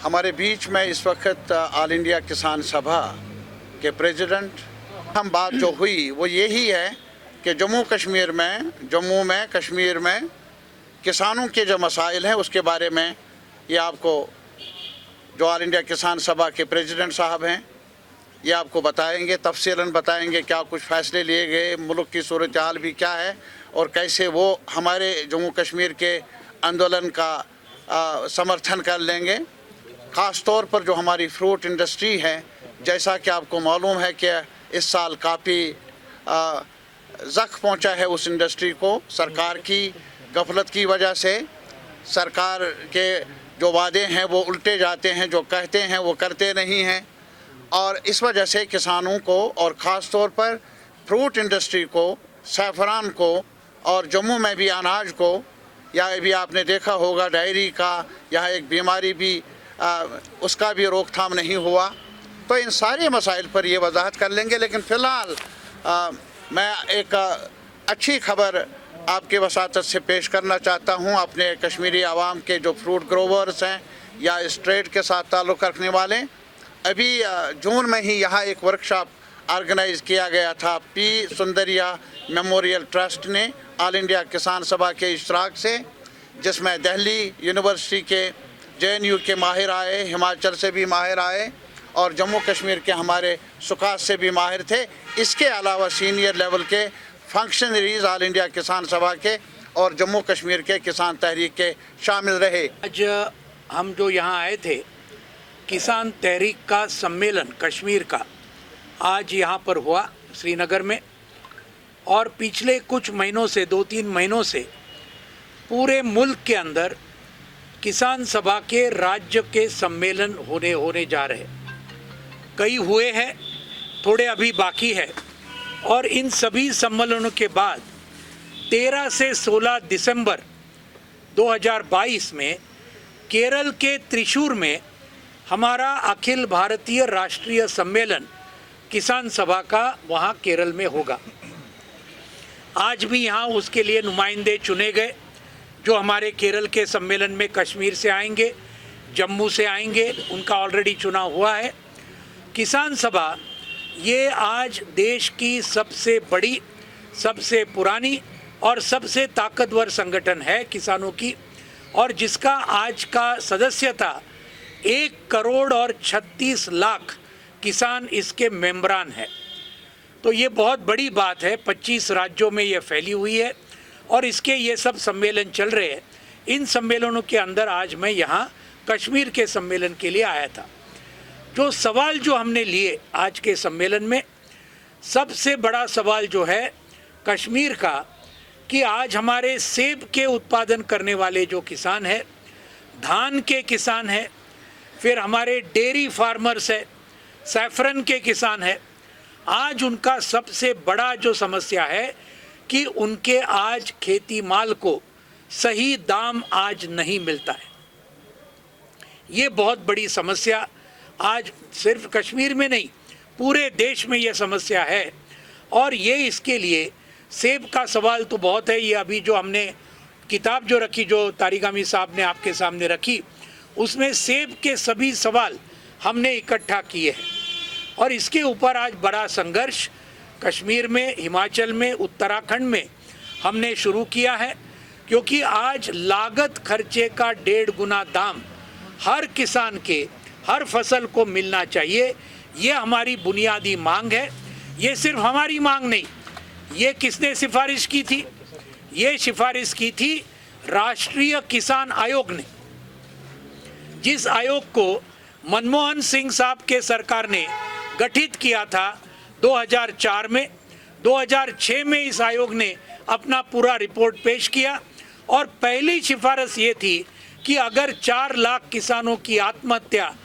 हमारे बीच में इस वक्त ऑल इंडिया किसान सभा के प्रेसिडेंट, हम बात जो हुई वो यही है कि जम्मू कश्मीर में किसानों के जो मसाइल हैं उसके बारे में ये आपको जो ऑल इंडिया किसान सभा के प्रेसिडेंट साहब हैं ये आपको बताएंगे, तफसीलन बताएंगे क्या कुछ फ़ैसले लिए गए, मुल्क की सूरत हाल भी क्या है और कैसे वो हमारे जम्मू कश्मीर के आंदोलन का समर्थन कर लेंगे। ख़ास तौर पर जो हमारी फ्रूट इंडस्ट्री है, जैसा कि आपको मालूम है कि इस साल काफ़ी ज़ख्म पहुंचा है उस इंडस्ट्री को सरकार की गफलत की वजह से। सरकार के जो वादे हैं वो उल्टे जाते हैं, जो कहते हैं वो करते नहीं हैं और इस वजह से किसानों को और ख़ास तौर पर फ्रूट इंडस्ट्री को, सैफरान को और जम्मू में भी अनाज को, या भी आपने देखा होगा डायरी का यहाँ एक बीमारी भी उसका भी रोकथाम नहीं हुआ। तो इन सारे मसाइल पर ये वजाहत कर लेंगे। लेकिन फ़िलहाल मैं एक अच्छी खबर आपके वसातत से पेश करना चाहता हूँ। अपने कश्मीरी आवाम के जो फ्रूट ग्रोवर्स हैं या इस ट्रेड के साथ ताल्लुक़ रखने वाले, अभी जून में ही यहाँ एक वर्कशॉप ऑर्गेनाइज़ किया गया था पी सुंदरिया मेमोरियल ट्रस्ट ने ऑल इंडिया किसान सभा के इश्तराक से, जिसमें दिल्ली यूनिवर्सिटी के JNU के माहिर आए, हिमाचल से भी माहिर आए और जम्मू कश्मीर के हमारे सुखास से भी माहिर थे। इसके अलावा सीनियर लेवल के फंक्शनरीज ऑल इंडिया किसान सभा के और जम्मू कश्मीर के किसान तहरीक के शामिल रहे। आज हम जो यहाँ आए थे, किसान तहरीक का सम्मेलन कश्मीर का आज यहाँ पर हुआ श्रीनगर में, और पिछले कुछ महीनों से 2-3 महीनों से पूरे मुल्क के अंदर किसान सभा के राज्य के सम्मेलन होने जा रहे। कई हुए हैं, थोड़े अभी बाकी है और इन सभी सम्मेलनों के बाद 13 से 16 दिसंबर 2022 में केरल के त्रिशूर में हमारा अखिल भारतीय राष्ट्रीय सम्मेलन किसान सभा का वहाँ केरल में होगा। आज भी यहाँ उसके लिए नुमाइंदे चुने गए जो हमारे केरल के सम्मेलन में कश्मीर से आएंगे, जम्मू से आएंगे, उनका ऑलरेडी चुनाव हुआ है। किसान सभा ये आज देश की सबसे बड़ी, सबसे पुरानी और सबसे ताकतवर संगठन है किसानों की, और जिसका आज का सदस्यता 1,36,00,000 किसान इसके मेंबरान हैं। तो ये बहुत बड़ी बात है। 25 राज्यों में ये फैली हुई है और इसके ये सब सम्मेलन चल रहे हैं। इन सम्मेलनों के अंदर आज मैं यहाँ कश्मीर के सम्मेलन के लिए आया था। जो सवाल जो हमने लिए आज के सम्मेलन में, सबसे बड़ा सवाल जो है कश्मीर का कि आज हमारे सेब के उत्पादन करने वाले जो किसान हैं, धान के किसान हैं, फिर हमारे डेयरी फार्मर्स है, सैफरन के किसान हैं, आज उनका सबसे बड़ा जो समस्या है कि उनके आज खेती माल को सही दाम आज नहीं मिलता है। ये बहुत बड़ी समस्या आज सिर्फ कश्मीर में नहीं, पूरे देश में ये समस्या है। और ये इसके लिए सेब का सवाल तो बहुत है। ये अभी जो हमने किताब जो रखी, जो तारिक अमीर साहब ने आपके सामने रखी, उसमें सेब के सभी सवाल हमने इकट्ठा किए हैं और इसके ऊपर आज बड़ा संघर्ष कश्मीर में, हिमाचल में, उत्तराखंड में हमने शुरू किया है, क्योंकि आज लागत खर्चे का 1.5 गुना दाम हर किसान के हर फसल को मिलना चाहिए। ये हमारी बुनियादी मांग है। ये सिर्फ हमारी मांग नहीं, ये किसने सिफारिश की थी? ये सिफारिश की थी राष्ट्रीय किसान आयोग ने, जिस आयोग को मनमोहन सिंह साहब के सरकार ने गठित किया था 2004 में। 2006 में इस आयोग ने अपना पूरा रिपोर्ट पेश किया और पहली सिफारिश ये थी कि अगर 4 लाख किसानों की आत्महत्या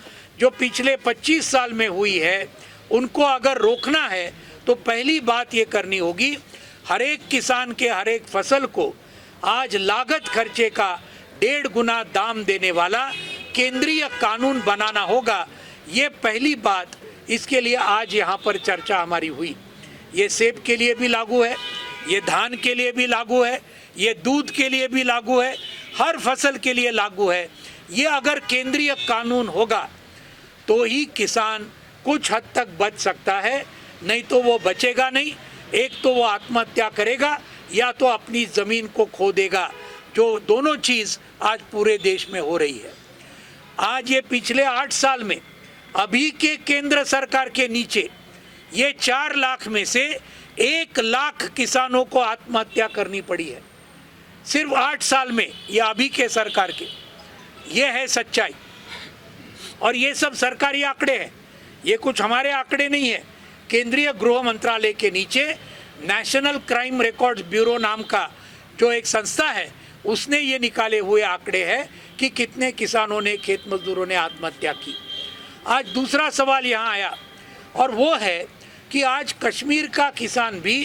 जो पिछले 25 साल में हुई है, उनको अगर रोकना है तो पहली बात ये करनी होगी, हर एक किसान के हर एक फसल को आज लागत खर्चे का 1.5 गुना दाम देने वाला केंद्रीय कानून बनाना होगा। ये पहली बात, इसके लिए आज यहाँ पर चर्चा हमारी हुई। ये सेब के लिए भी लागू है, ये धान के लिए भी लागू है, ये दूध के लिए भी लागू है, हर फसल के लिए लागू है ये अगर केंद्रीय कानून होगा तो ही किसान कुछ हद तक बच सकता है, नहीं तो वो बचेगा नहीं। एक तो वो आत्महत्या करेगा या तो अपनी ज़मीन को खो देगा, जो दोनों चीज़ आज पूरे देश में हो रही है। आज ये पिछले 8 साल में अभी के केंद्र सरकार के नीचे ये 4 लाख में से 1 लाख किसानों को आत्महत्या करनी पड़ी है सिर्फ 8 साल में, ये अभी के सरकार के। ये है सच्चाई। और ये सब सरकारी आंकड़े हैं, ये कुछ हमारे आंकड़े नहीं है। केंद्रीय गृह मंत्रालय के नीचे नेशनल क्राइम रिकॉर्ड्स ब्यूरो नाम का जो एक संस्था है, उसने ये निकाले हुए आंकड़े हैं कि कितने किसानों ने, खेत मजदूरों ने आत्महत्या की। आज दूसरा सवाल यहाँ आया और वो है कि आज कश्मीर का किसान भी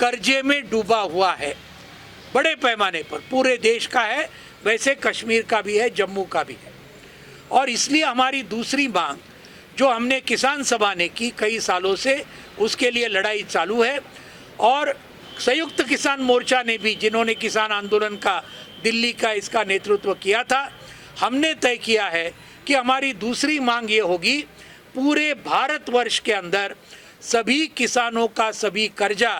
कर्जे में डूबा हुआ है, बड़े पैमाने पर पूरे देश का है, वैसे कश्मीर का भी है, जम्मू का भी है। और इसलिए हमारी दूसरी मांग जो हमने किसान सभा ने की कई सालों से, उसके लिए लड़ाई चालू है। और संयुक्त किसान मोर्चा ने भी, जिन्होंने किसान आंदोलन का दिल्ली का इसका नेतृत्व किया था, हमने तय किया है कि हमारी दूसरी मांग ये होगी, पूरे भारतवर्ष के अंदर सभी किसानों का सभी कर्जा,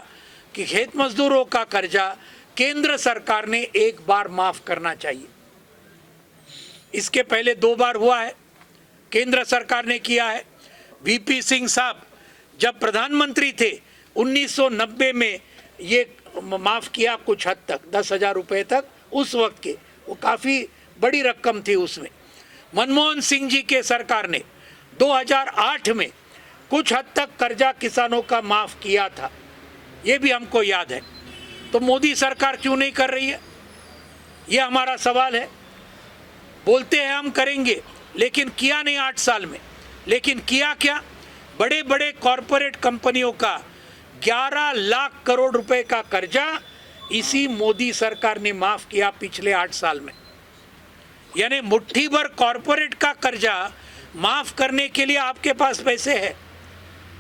कि खेत मजदूरों का कर्जा केंद्र सरकार ने एक बार माफ़ करना चाहिए। इसके पहले 2 बार हुआ है, केंद्र सरकार ने किया है। वीपी सिंह साहब जब प्रधानमंत्री थे 1990 में ये माफ़ किया कुछ हद तक, 10,000 रुपये तक उस वक्त के, वो काफ़ी बड़ी रकम थी उसमें। मनमोहन सिंह जी के सरकार ने 2008 में कुछ हद तक कर्जा किसानों का माफ़ किया था, ये भी हमको याद है। तो मोदी सरकार क्यों नहीं कर रही है, ये हमारा सवाल है। बोलते हैं हम करेंगे, लेकिन किया नहीं 8 साल में। लेकिन किया क्या, बड़े बड़े कॉरपोरेट कंपनियों का 11 लाख करोड़ रुपए का कर्जा इसी मोदी सरकार ने माफ़ किया पिछले 8 साल में। यानी मुट्ठी भर कॉरपोरेट का कर्जा माफ़ करने के लिए आपके पास पैसे है,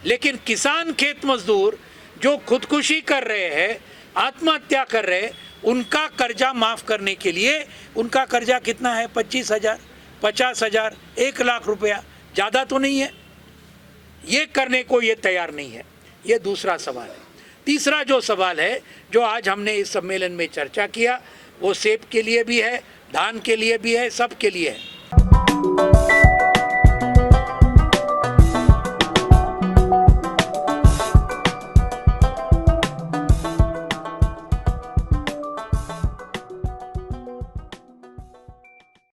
लेकिन किसान खेत मजदूर जो खुदकुशी कर रहे हैं, आत्महत्या कर रहे हैं, उनका कर्जा माफ़ करने के लिए, उनका कर्जा कितना है, 25,000, 50,000, 1 लाख रुपया, ज़्यादा तो नहीं है। ये करने को ये तैयार नहीं है। ये दूसरा सवाल है। तीसरा जो सवाल है, जो आज हमने इस सम्मेलन में चर्चा किया, वो सेब के लिए भी है, धान के लिए भी है, सब के लिए है।